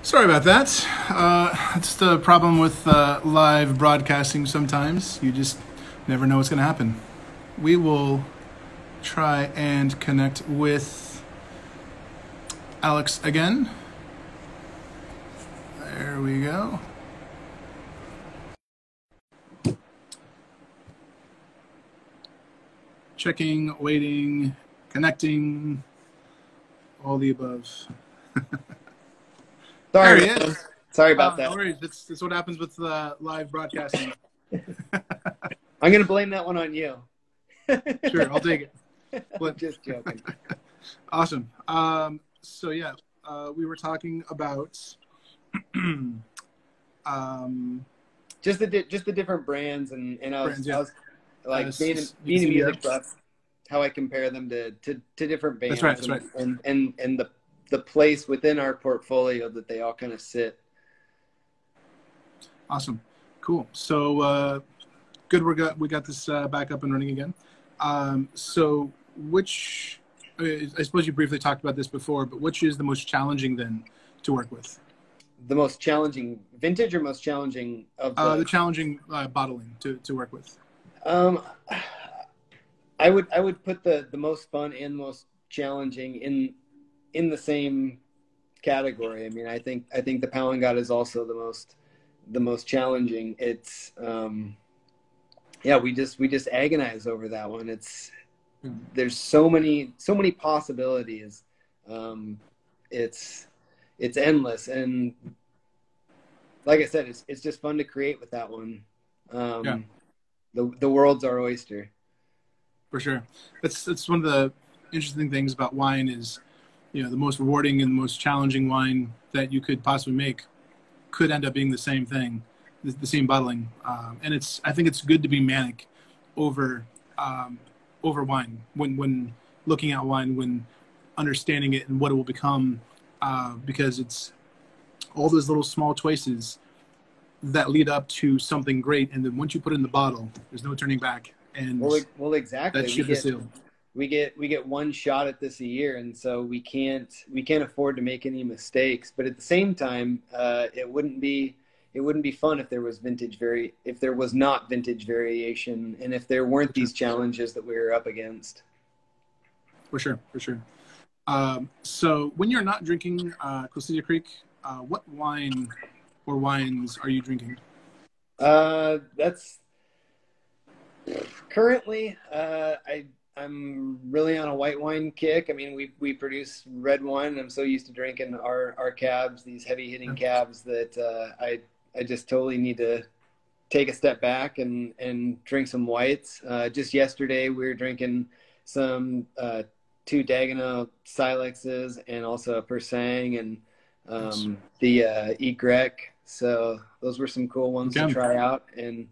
Sorry about that. That's the problem with live broadcasting sometimes. You just never know what's going to happen. We will try and connect with Alex again. There we go. Checking, waiting, connecting, all the above. Sorry, There he is. Sorry about that. No worries. That's what happens with live broadcasting. I'm going to blame that one on you. Sure, I'll take it. I'm just joking. Awesome. So yeah, we were talking about just the different brands, and I was like being a music buff, how I compare them to different bands. That's right. And the place within our portfolio that they all kind of sit. Awesome. Cool. So good. We got this back up and running again. So which, I suppose you briefly talked about this before, but which is the most challenging then to work with? The most challenging vintage or most challenging of the challenging bottling to work with? I would put the most fun and most challenging in the same category. I mean, I think the Palengat is also the most challenging. It's yeah, we just agonize over that one. There's so many possibilities. It's endless, and like I said, it's just fun to create with that one. The world's our oyster. For sure. That's one of the interesting things about wine is, the most rewarding and the most challenging wine that you could possibly make could end up being the same thing, the same bottling. And I think it's good to be manic over wine when looking at wine, when understanding it and what it will become, because it's all those little small choices that lead up to something great. And then once you put it in the bottle, there's no turning back. And well, exactly. That ship is sailed. We get one shot at this a year, and so we can't afford to make any mistakes. But at the same time, it wouldn't be fun if there was not vintage variation, and if there weren't these challenges that we were up against. For sure. So when you're not drinking Quilceda Creek, what wine or wines are you drinking? That's currently I'm really on a white wine kick. I mean, we produce red wine, and I'm so used to drinking our cabs, these heavy hitting cabs, that I just totally need to take a step back and drink some whites. Just yesterday we were drinking some 2 Dagenham Silexes and also a Persang and the Egrec. So those were some cool ones to try out. And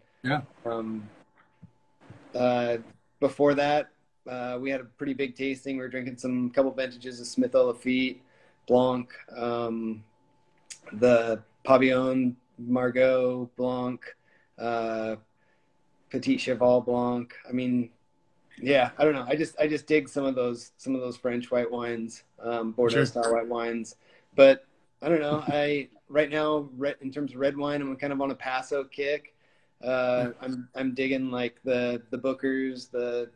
before that, we had a pretty big tasting. We were drinking a couple vintages of Smith Lafitte Blanc, the Pavillon Margaux Blanc, Petit Cheval Blanc. I mean, yeah, I don't know. I just dig some of those French white wines, Bordeaux style white wines. But I don't know. Right now, in terms of red wine, I'm kind of on a Paso kick. I'm digging like the Bookers, the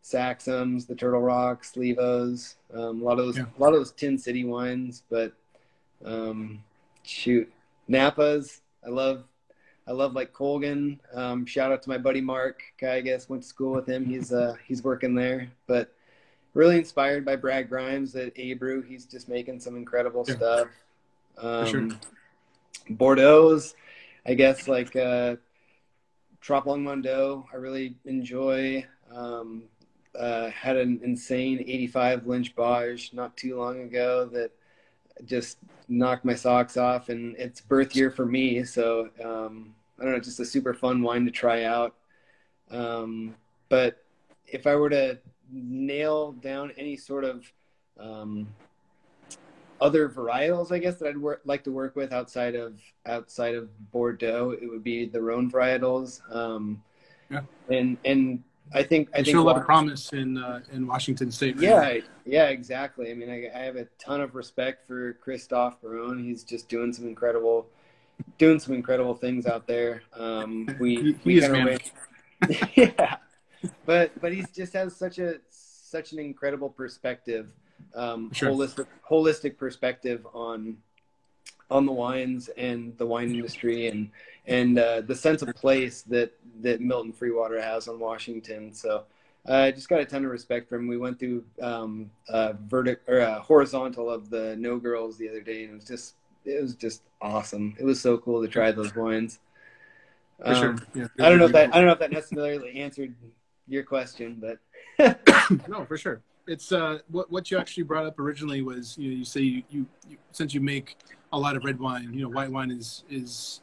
Saxums, the Turtle Rocks, Levos, a lot of those Tin City wines. But Napas, I love like Colgan. Shout out to my buddy Mark. I guess went to school with him. He's working there. But really inspired by Brad Grimes at Abreu. He's just making some incredible stuff. Bordeaux's, I guess, like Trop Long Mondot, I really enjoy. Had an insane 85 Lynch Bage not too long ago that just knocked my socks off, and it's birth year for me. So I don't know, just a super fun wine to try out. But if I were to nail down any sort of other varietals, I guess, that I'd like to work with outside of Bordeaux, it would be the Rhone varietals. And They show a lot of promise in Washington State. Yeah, yeah, exactly. I mean, I have a ton of respect for Christophe Barone. He's just doing some incredible things out there. We is kind manic. of yeah, but he just has such an incredible perspective, Sure. holistic perspective on the wines and the wine industry and the sense of place that Milton Freewater has on Washington. So I just got a ton of respect for him. We went through horizontal of the No Girls the other day, and it was just awesome. It was so cool to try those wines. For sure. Yeah, I don't know if that necessarily answered your question, but no, for sure. It's what you actually brought up originally was, you say you since you make a lot of red wine, white wine is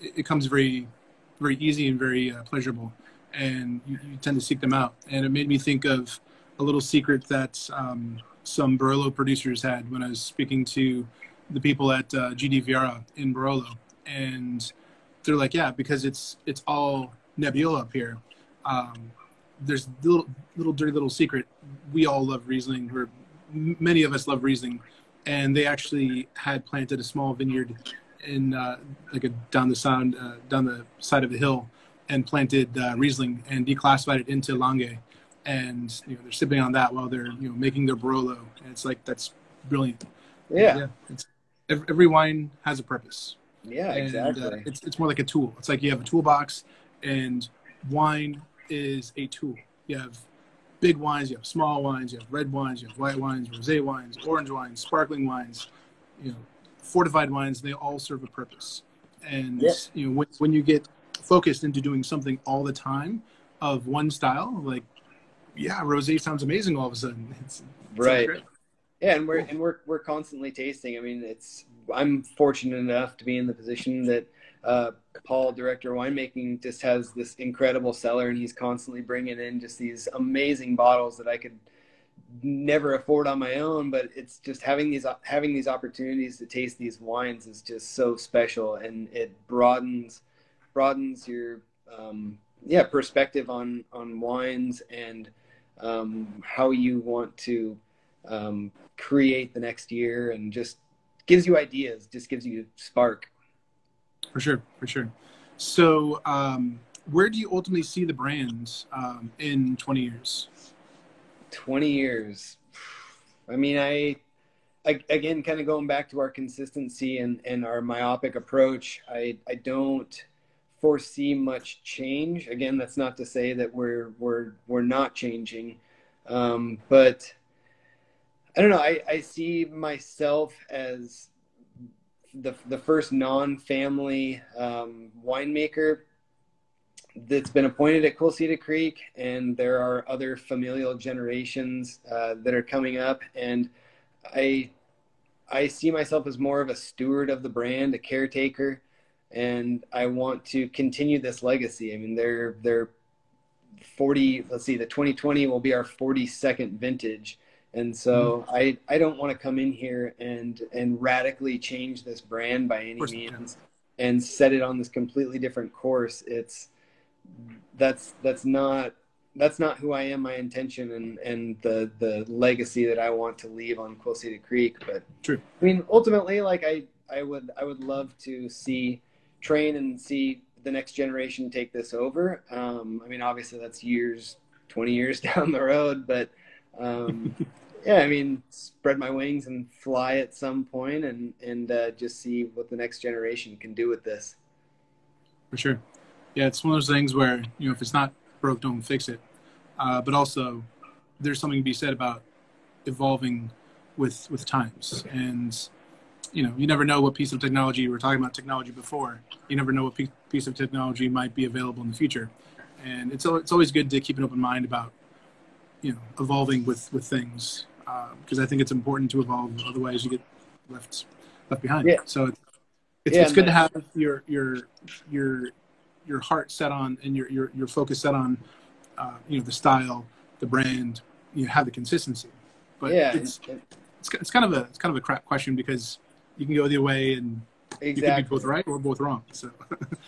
it comes very, very easy and very pleasurable, and you tend to seek them out. And it made me think of a little secret that some Barolo producers had when I was speaking to the people at GD Viara in Barolo, and they're like, yeah, because it's all Nebbiolo up here. There's little dirty little secret. We all love Riesling, or many of us love Riesling, and they actually had planted a small vineyard in down the side of the hill, and planted Riesling and declassified it into Langhe, and they're sipping on that while they're making their Barolo, and it's like, that's brilliant. Yeah. It's, every wine has a purpose. Yeah, exactly. It's more like a tool. It's like you have a toolbox, and wine is a tool. You have big wines, you have small wines, you have red wines, you have white wines, rosé wines, orange wines, sparkling wines, fortified wines. They all serve a purpose. And when you get focused into doing something all the time of one style, like, yeah, rosé sounds amazing all of a sudden. It's right. Great. Yeah, and we're constantly tasting. I mean, I'm fortunate enough to be in the position that Paul, director of winemaking, just has this incredible cellar, and he's constantly bringing in just these amazing bottles that I could never afford on my own. But it's just having these opportunities to taste these wines is just so special, and it broadens your perspective on wines and how you want to create the next year, and just gives you ideas, just gives you spark. For sure. So where do you ultimately see the brand in 20 years? 20 years. I mean, I again, kind of going back to our consistency and our myopic approach, I don't foresee much change. Again, that's not to say that we're not changing, but I don't know. I see myself as the first non-family winemaker that's been appointed at Quilceda Creek, and there are other familial generations that are coming up, and I see myself as more of a steward of the brand, a caretaker, and I want to continue this legacy. I mean, they're 40. Let's see, the 2020 will be our 42nd vintage. And so I don't want to come in here and radically change this brand by any means and set it on this completely different course. That's not who I am, my intention, and the legacy that I want to leave on Quilceda Creek. But true. I mean, ultimately, like I would love to train and see the next generation take this over. I mean, obviously that's 20 years down the road, but yeah, I mean, spread my wings and fly at some point, and just see what the next generation can do with this. For sure. Yeah, it's one of those things where, if it's not broke, don't fix it. But also, there's something to be said about evolving with times. And, you never know what piece of technology, we were talking about technology before, you never know what piece of technology might be available in the future. And it's always good to keep an open mind about, evolving with things. Because I think it's important to evolve, otherwise you get left behind. Yeah. So it's good to have your heart set on, and your focus set on the style, the brand, have the consistency. But yeah, it's kind of a crap question, because you can go the other way, and You could be both right or both wrong. So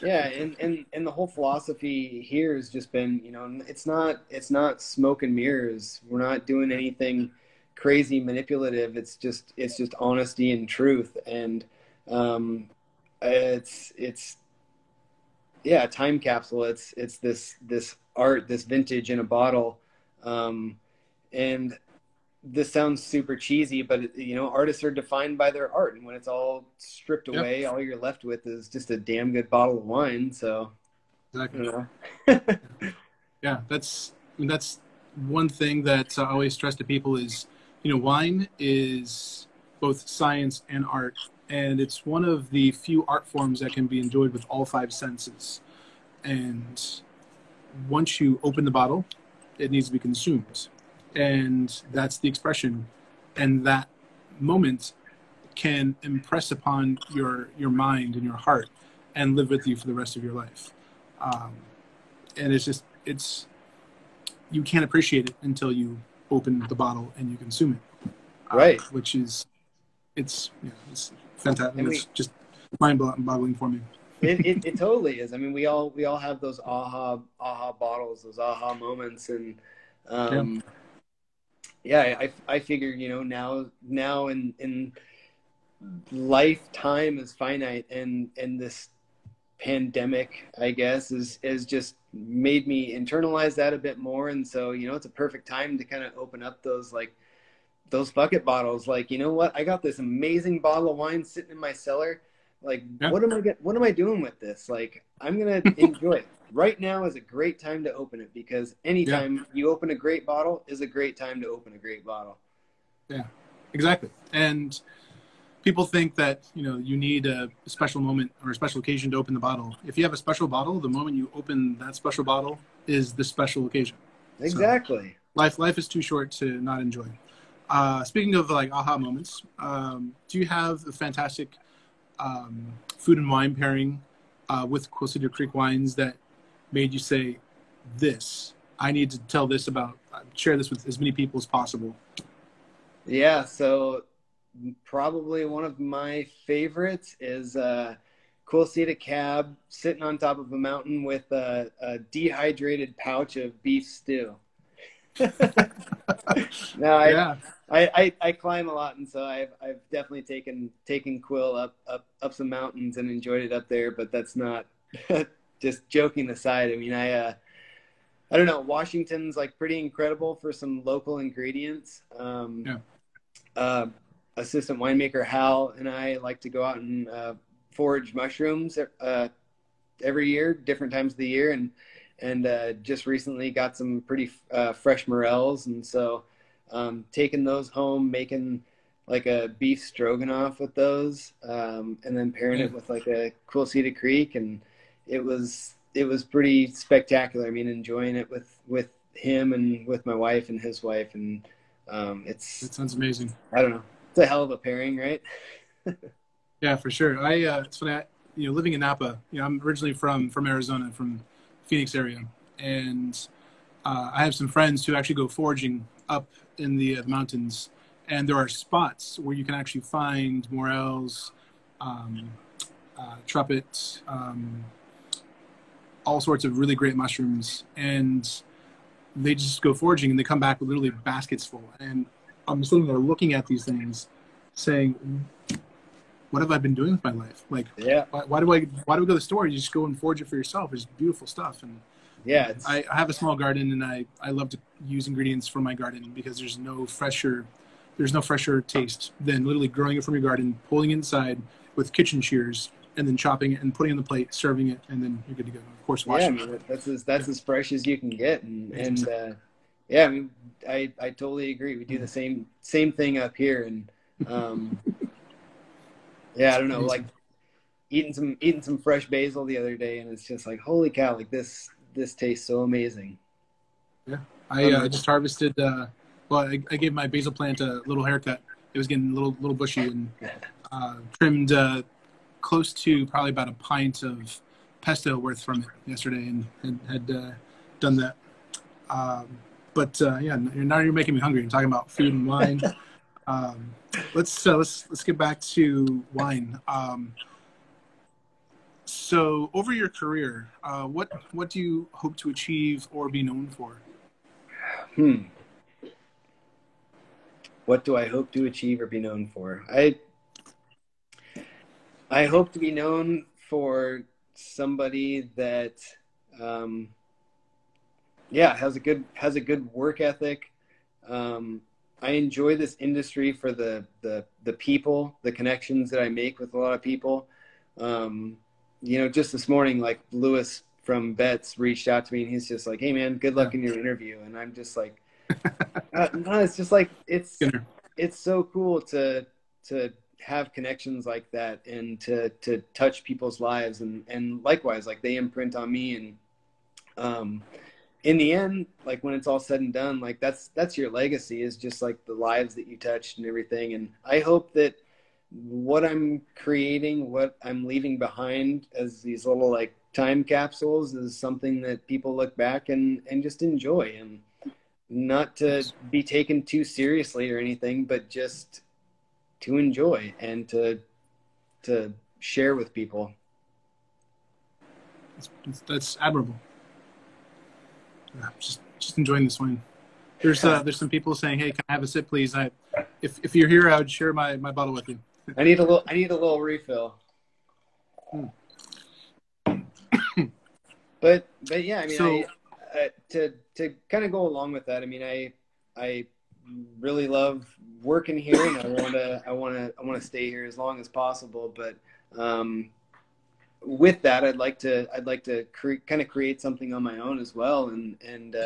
yeah, and the whole philosophy here has just been, you know, it's not smoke and mirrors. We're not doing anything crazy manipulative. It's just honesty and truth. And it's yeah, a time capsule. It's this art, this vintage in a bottle. And this sounds super cheesy, but you know, artists are defined by their art, and when it's all stripped away, all you're left with is just a damn good bottle of wine. So, exactly. You know. Yeah, that's one thing that I always stress to people is, you know, wine is both science and art, and it's one of the few art forms that can be enjoyed with all five senses. And once you open the bottle, it needs to be consumed. And that's the expression. And that moment can impress upon your mind and your heart and live with you for the rest of your life. And you can't appreciate it until you open the bottle and you consume it. Right. Which is, it's fantastic. And it's just mind-boggling for me. It totally is. I mean, we all have those aha bottles, those aha moments. And, I figure, you know, now in lifetime is finite, and this pandemic, I guess, is just made me internalize that a bit more. And so, you know, it's a perfect time to kind of open up those bucket bottles. Like, you know what? I got this amazing bottle of wine sitting in my cellar. Like, what am I doing with this? Like, I'm going to enjoy it. Right now is a great time to open it, because anytime you open a great bottle is a great time to open a great bottle. Yeah, exactly. And people think that, you know, you need a special moment or a special occasion to open the bottle. If you have a special bottle, the moment you open that special bottle is the special occasion. Exactly. So life is too short to not enjoy. Speaking of like aha moments, do you have a fantastic food and wine pairing with Quilceda Creek wines that made you say, I need to tell this about, share this with as many people as possible? Yeah, so probably one of my favorites is Quilceda Cab sitting on top of a mountain with a dehydrated pouch of beef stew. No, I climb a lot, and so I've definitely taken Quill up some mountains and enjoyed it up there. But that's not just joking aside. I mean, I don't know. Washington's like pretty incredible for some local ingredients. Assistant winemaker Hal and I like to go out and forage mushrooms every year, different times of the year, and just recently got some pretty fresh morels, and so taking those home, making like a beef stroganoff with those, and then pairing it with like a Quilceda Creek, and it was pretty spectacular. I mean, enjoying it with him and with my wife and his wife, and it sounds amazing. I don't know. It's a hell of a pairing, right? Yeah, for sure. It's funny. Living in Napa, I'm originally from Arizona, from Phoenix area, and I have some friends who actually go foraging up in the mountains, and there are spots where you can actually find morels, trumpet, all sorts of really great mushrooms, and they just go foraging and they come back with literally baskets full. And I'm sitting there looking at these things saying, what have I been doing with my life? Like, why do I go to the store? You just go and forage it for yourself. It's beautiful stuff. And I have a small garden, and I love to use ingredients from my garden, because there's no fresher taste than literally growing it from your garden, pulling it inside with kitchen shears, and then chopping it and putting it on the plate, serving it, and then you're good to go. Of course, washing it. That's as fresh as you can get. And I mean, I totally agree. We do the same thing up here, and I don't know, like eating some fresh basil the other day, and it's just like, holy cow, like this tastes so amazing. Yeah, I just harvested. I gave my basil plant a little haircut. It was getting a little bushy, and trimmed close to probably about a pint of pesto worth from it yesterday, and had done that. But now you're making me hungry. I'm talking about food and wine. Let's get back to wine. So over your career, what do you hope to achieve or be known for? What do I hope to achieve or be known for? I hope to be known for somebody that, has a good work ethic. I enjoy this industry for the people, the connections that I make with a lot of people. Just this morning, like Lewis from Betts reached out to me and he's just like, "Hey man, good luck in your interview." And I'm just like, no, it's just like, it's so cool to have connections like that and to touch people's lives, and likewise, like they imprint on me. And in the end, like when it's all said and done, like that's your legacy, is just like the lives that you touched and everything. And I hope that what I'm creating, what I'm leaving behind as these little like time capsules, is something that people look back and just enjoy, and not to be taken too seriously or anything, but just to enjoy and to share with people. That's admirable. Just enjoying this wine. There's some people saying, "Hey, can I have a sip, please?" If you're here, I would share my bottle with you. I need a little refill. But yeah, I mean, so, to kind of go along with that, I mean, I really love working here, and I want to stay here as long as possible. But with that, I'd like to create something on my own as well, and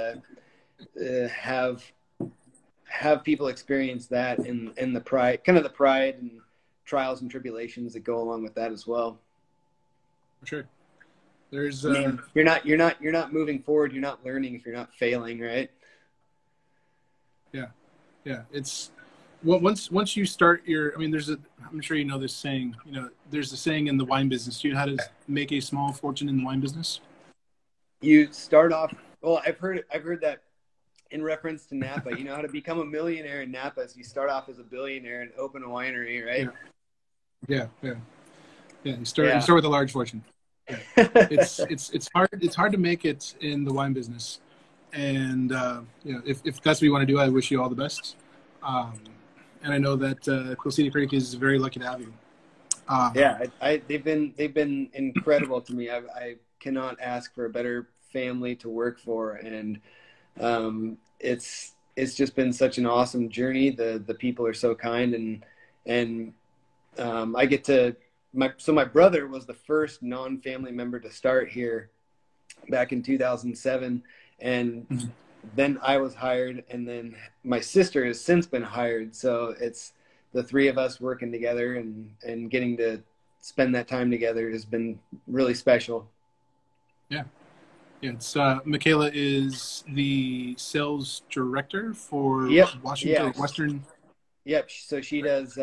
have people experience that, and the pride and trials and tribulations that go along with that as well. For sure. There's you're not moving forward, you're not learning if you're not failing, right? Yeah. It's once you start I'm sure you know this saying, there's a saying in the wine business. Do you know how to make a small fortune in the wine business? You start off, well, I've heard that in reference to Napa. You know how to become a millionaire in Napa is you start off as a billionaire and open a winery, right? Yeah. You start with a large fortune. Yeah. It's hard to make it in the wine business, and if that's what you want to do, I wish you all the best. And I know that Quilceda Creek is very lucky to have you. They've been incredible to me. I cannot ask for a better family to work for, and it's just been such an awesome journey. The people are so kind, and I get to. My brother was the first non-family member to start here back in 2007, and then I was hired, and then my sister has since been hired. So it's the three of us working together, and getting to spend that time together has been really special. Yeah. It's Michaela is the sales director for Washington Western. Yep. So she does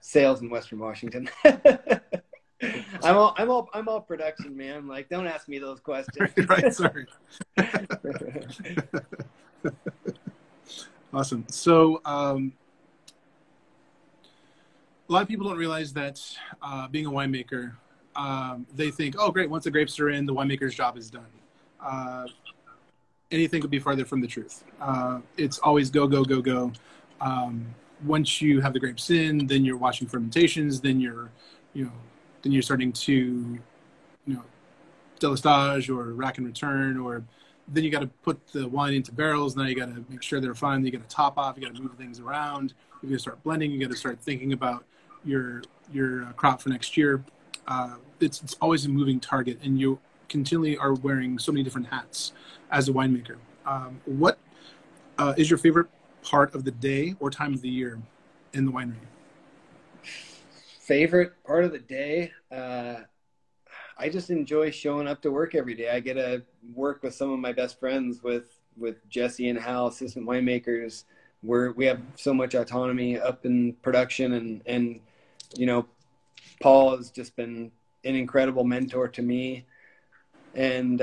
sales in Western Washington. I'm all production, man. Like, don't ask me those questions. Right, sorry. Awesome. So a lot of people don't realize that being a winemaker, they think, oh great, once the grapes are in, the winemaker's job is done. Anything could be farther from the truth. It's always go. Once you have the grapes in, then you're watching fermentations, then you're starting to, delistage or rack and return, or then you got to put the wine into barrels. Now you got to make sure they're fine. You got to top off. You got to move things around. You got to start blending. You got to start thinking about your crop for next year. It's always a moving target, and you continually are wearing so many different hats as a winemaker. What is your favorite part of the day or time of the year in the winery? Favorite part of the day? I just enjoy showing up to work every day. I get to work with some of my best friends, with Jesse and Hal, assistant winemakers, where we have so much autonomy up in production, and Paul has just been an incredible mentor to me. And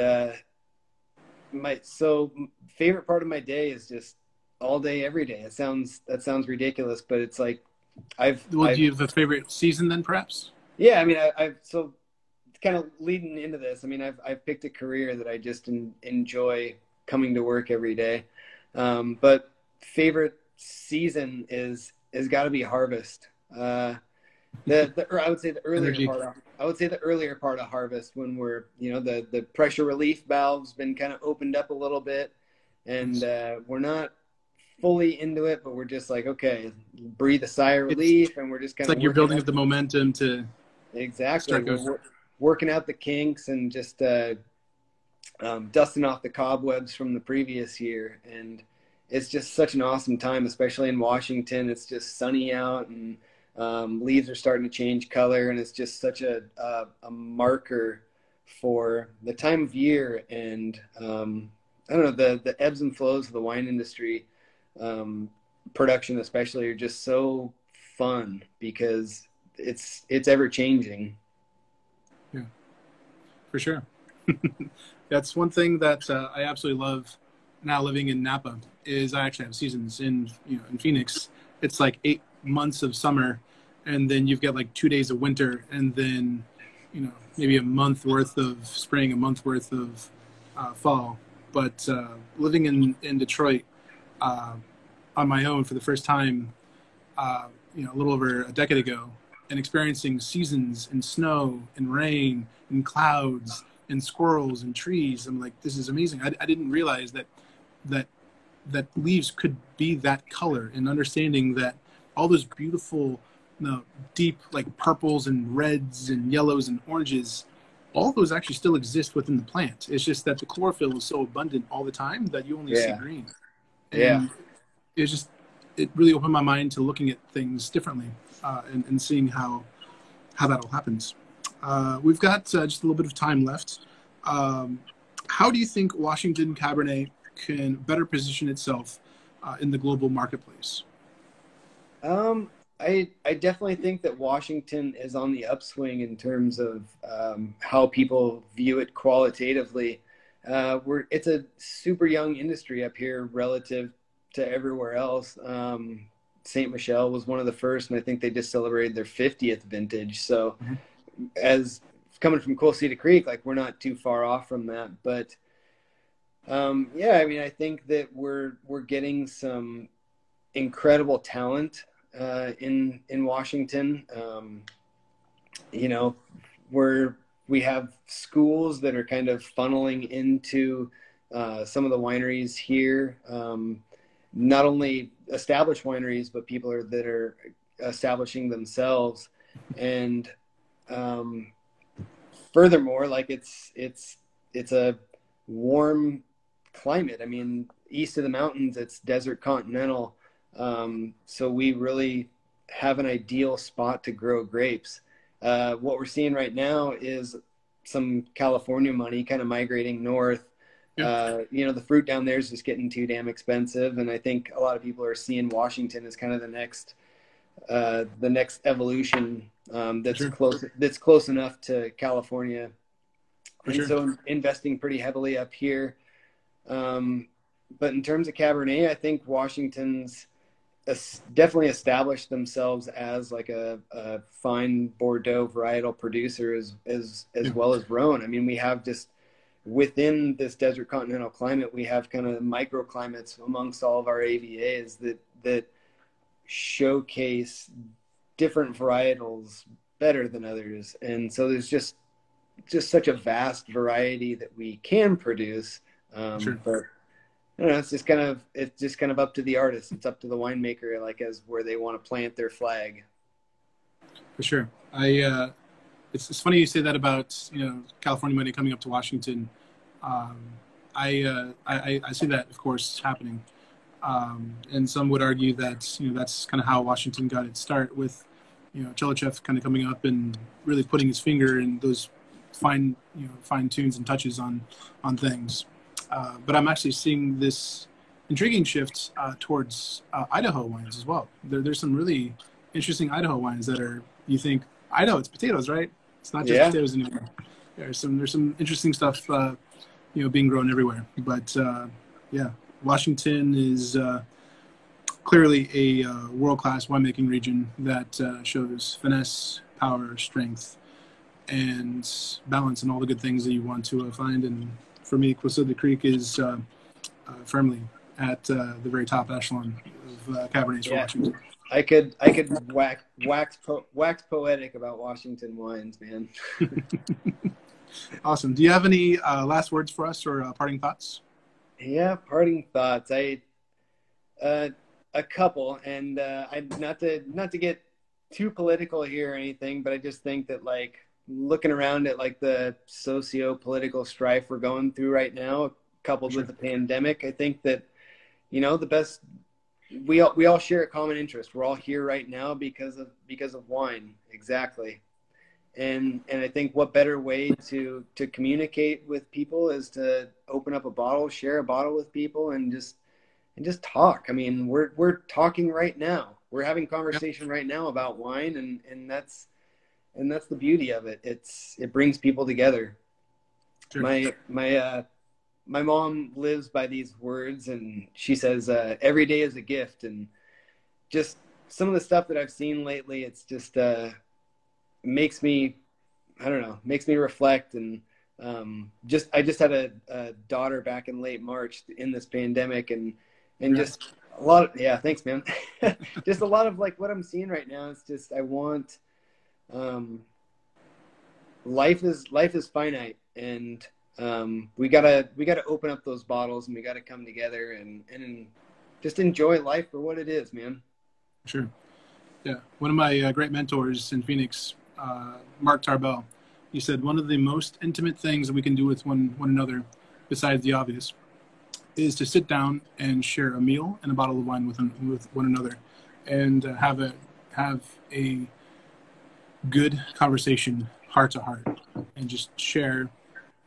favorite part of my day is just all day, every day. That sounds ridiculous, but it's like Well, do you have a favorite season then, perhaps? Yeah, I mean, so kind of leading into this, I mean, I've picked a career that I just enjoy coming to work every day. But favorite season is got to be harvest. I would say the earlier Energy. part. I would say the earlier part of harvest, when we're, the pressure relief valve's been kind of opened up a little bit, and we're not fully into it, but we're just like, okay, breathe a sigh of relief, and we're just kind It's of like you're building up the momentum to exactly. start going. We're working out the kinks and just dusting off the cobwebs from the previous year, and it's just such an awesome time, especially in Washington. It's just sunny out, and leaves are starting to change color, and it's just such a marker for the time of year. And I don't know, the ebbs and flows of the wine industry, production especially, are just so fun because it's ever changing. Yeah, for sure. That's one thing that I absolutely love now living in Napa is I actually have seasons in Phoenix. It's like 8 months of summer, and then you've got like 2 days of winter, and then maybe a month worth of spring, a month worth of fall. But living in Detroit on my own for the first time, a little over a decade ago, and experiencing seasons in snow and rain and clouds and squirrels and trees, I'm like, this is amazing. I didn't realize that leaves could be that color, and understanding that all those beautiful, deep like purples and reds and yellows and oranges, all those actually still exist within the plant. It's just that the chlorophyll is so abundant all the time that you only see green. And it really opened my mind to looking at things differently, and seeing how that all happens. We've got just a little bit of time left. How do you think Washington Cabernet can better position itself in the global marketplace? I definitely think that Washington is on the upswing in terms of how people view it qualitatively. It's a super young industry up here relative to everywhere else. St. Michel was one of the first, and I think they just celebrated their 50th vintage. So as coming from Quilceda Creek, like, we're not too far off from that. But I mean, I think that we're getting some incredible talent in Washington. We have schools that are kind of funneling into some of the wineries here. Not only established wineries, but people that are establishing themselves. And furthermore, like, it's a warm climate. I mean, east of the mountains, it's desert continental. So we really have an ideal spot to grow grapes. What we're seeing right now is some California money kind of migrating north. The fruit down there is just getting too damn expensive. And I think a lot of people are seeing Washington as kind of the next evolution, that's close enough to California. So investing pretty heavily up here. But in terms of Cabernet, I think Washington's definitely established themselves as like a fine Bordeaux varietal producer as well as Rhone. I mean, we have just within this desert continental climate, we have kind of microclimates amongst all of our AVAs that showcase different varietals better than others. And so there's just such a vast variety that we can produce. But I don't know, it's just kind of up to the artist. It's up to the winemaker, like, as where they want to plant their flag. For sure. It's funny you say that about California money coming up to Washington. I see that, of course, happening, and some would argue that that's kind of how Washington got its start, with Chelichev kind of coming up and really putting his finger in those fine tunes and touches on things. But I'm actually seeing this intriguing shift towards Idaho wines as well. There's some really interesting Idaho wines that are, you think, Idaho, it's potatoes, right? It's not just potatoes anymore. There's some interesting stuff, being grown everywhere. But Washington is clearly a world-class winemaking region that shows finesse, power, strength, and balance, and all the good things that you want to find. And for me, Quilceda Creek is firmly at the very top echelon of Cabernets for Washington. I could wax poetic about Washington wines, man. Awesome. Do you have any last words for us, or parting thoughts? Yeah, parting thoughts. A couple, and I not to get too political here or anything, but I just think that, like, looking around at like the socio-political strife we're going through right now, coupled with the pandemic, I think that, you know, the best, we all share a common interest. We're all here right now because of wine. Exactly. And I think what better way to communicate with people is to open up a bottle, share a bottle with people, and just talk. I mean, we're talking right now. We're having conversation right now about wine, and that's the beauty of it. It brings people together. Sure. My mom lives by these words, and she says, every day is a gift. And just some of the stuff that I've seen lately, it's just, makes me reflect. And I just had a daughter back in late March in this pandemic, and just a lot of, yeah, thanks, man. Just a lot of like what I'm seeing right now. It's just, I want, life is finite, and we gotta open up those bottles, and we gotta come together and just enjoy life for what it is, man. Sure. Yeah. One of my great mentors in Phoenix, Mark Tarbell, he said one of the most intimate things that we can do with one another, besides the obvious, is to sit down and share a meal and a bottle of wine with one another, and have a good conversation, heart to heart, and just share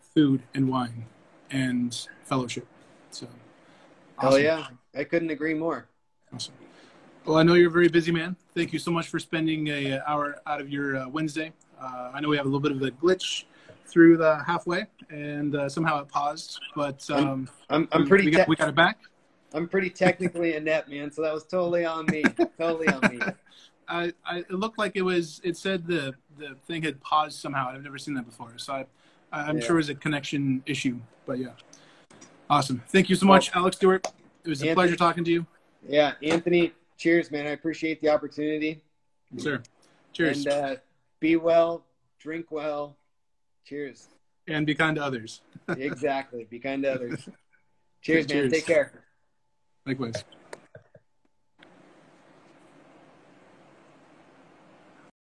food and wine and fellowship. So, awesome. Oh yeah, I couldn't agree more. Awesome. Well, I know you're a very busy man. Thank you so much for spending an hour out of your Wednesday. I know we have a little bit of a glitch through the halfway, and somehow it paused, but we got it back. I'm pretty technically inept, man, so that was totally on me. Totally on me. It looked like it said the thing had paused somehow. I've never seen that before, so I'm sure it was a connection issue, but yeah. Awesome. Thank you so much, Alex Stewart. It was a pleasure talking to you. Yeah, Anthony, cheers, man. I appreciate the opportunity. Yes, sir. Cheers. And be well, drink well. Cheers. And be kind to others. Exactly. Be kind to others. Cheers, man. Cheers. Take care. Likewise.